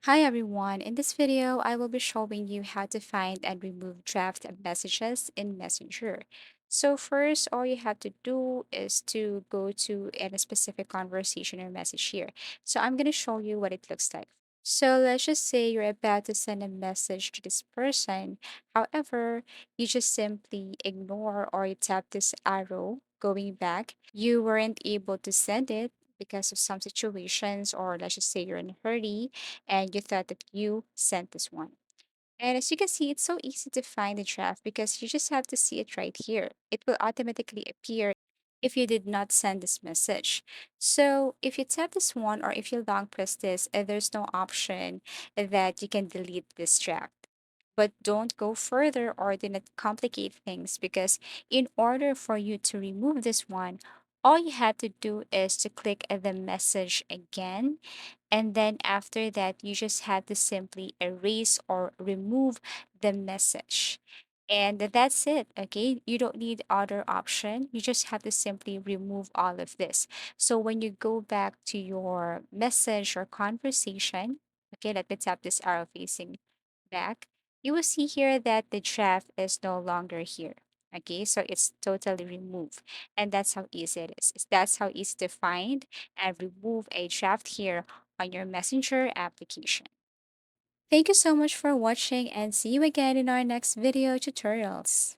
Hi everyone, in this video I will be showing you how to find and remove draft messages in Messenger. So first, all you have to do is to go to any specific conversation or message here. So I'm going to show you what it looks like. So let's just say you're about to send a message to this person. However, you just simply ignore or you tap this arrow going back. You weren't able to send it because of some situations, or let's just say you're in a hurry and you thought that you sent this one. And as you can see, it's so easy to find the draft because you just have to see it right here. It will automatically appear if you did not send this message. So if you tap this one or if you long press this, there's no option that you can delete this draft. But don't go further or do not complicate things because in order for you to remove this one, all you have to do is to click the message again, and then after that, you just have to simply erase or remove the message. And that's it, okay? You don't need other option. You just have to simply remove all of this. So when you go back to your message or conversation, okay, let me tap this arrow facing back, you will see here that the draft is no longer here. Okay, so it's totally removed. And that's how easy it is. That's how easy to find and remove a draft here on your Messenger application. Thank you so much for watching and see you again in our next video tutorials.